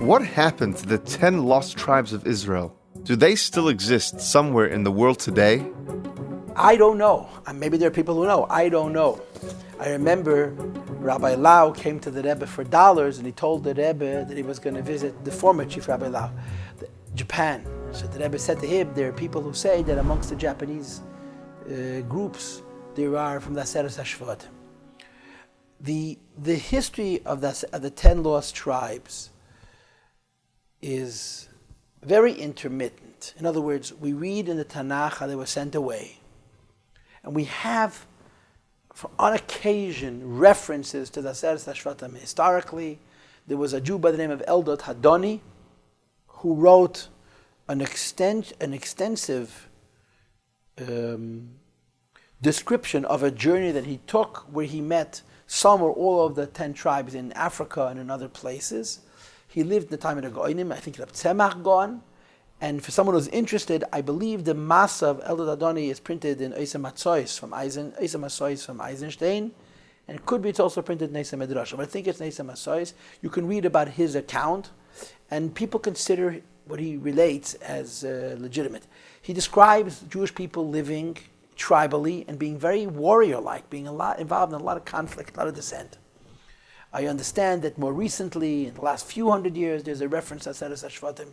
What happened to the 10 lost tribes of Israel? Do they still exist somewhere in the world today? I don't know. Maybe there are people who know. I don't know. I remember Rabbi Lau came to the Rebbe for dollars, and he told the Rebbe that he was going to visit the former Chief Rabbi Lau, Japan. So the Rebbe said to him, there are people who say that amongst the Japanese groups, there are from the Aseret HaShvatim. The history of the 10 lost tribes is very intermittent. In other words, we read in the Tanakh how they were sent away. And we have, on occasion, references to the Aseret HaShvatim. Historically, there was a Jew by the name of Eldad Hadoni who wrote an extensive description of a journey that he took where he met some or all of the 10 tribes in Africa and in other places. He lived in the time of the Goinim, I think Reb Tzemach Gaon. And for someone who's interested, I believe the Masa of Eldad Adoni is printed in Eisa Matzois from Eisenstein. And it could be it's also printed in Neisa Medrash. But I think it's Neisa Matzois. You can read about his account. And people consider what he relates as legitimate. He describes Jewish people living tribally and being very warrior-like, being involved in a lot of conflict, a lot of dissent. I understand that more recently, in the last few hundred years, there's a reference to Aseret HaShvatim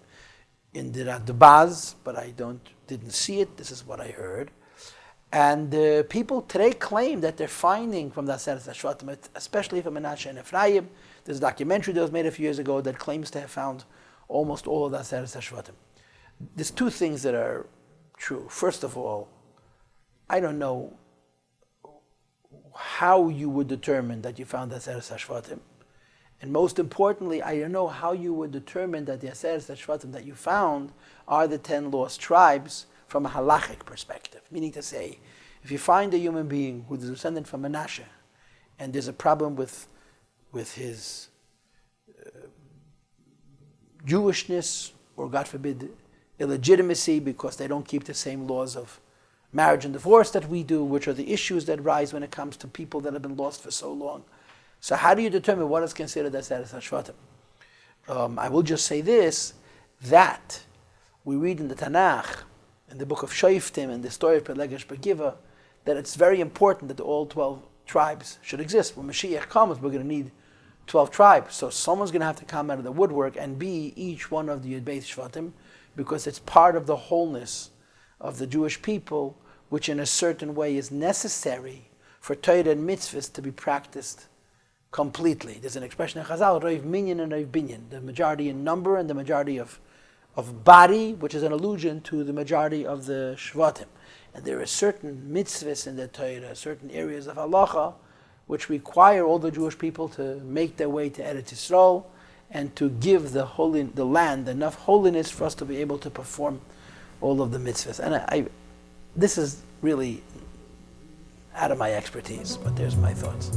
in the Radbaz, but I didn't see it. This is what I heard. And people today claim that they're finding from the Aseret HaShvatim, especially from Menashe and Ephraim. There's a documentary that was made a few years ago that claims to have found almost all of the Aseret HaShvatim. There's two things that are true. First of all, I don't know how you would determine that you found the Aseret HaShvatim. And most importantly, I don't know how you would determine that the Aseret HaShvatim that you found are the 10 lost tribes from a halachic perspective. Meaning to say, if you find a human being who's a descendant from Menashe, and there's a problem with his Jewishness, or God forbid, illegitimacy, because they don't keep the same laws of marriage and divorce that we do, which are the issues that rise when it comes to people that have been lost for so long. So how do you determine what is considered as Aseret HaShvatim? I will just say this, that we read in the Tanakh, in the book of Shoftim, and the story of Pelegesh Begiva, that it's very important that all 12 tribes should exist. When Mashiach comes, we're going to need 12 tribes. So someone's going to have to come out of the woodwork and be each one of the Yud Beis Shvatim, because it's part of the wholeness of the Jewish people, which in a certain way is necessary for Torah and mitzvahs to be practiced completely. There's an expression in Chazal, Roiv Minyan and Roiv Binyan, the majority in number and the majority of body, which is an allusion to the majority of the Shvatim. And there are certain mitzvahs in the Torah, certain areas of halacha, which require all the Jewish people to make their way to Eretz Yisrael and to give the land enough holiness for us to be able to perform all of the mitzvahs. And this is really out of my expertise, but there's my thoughts.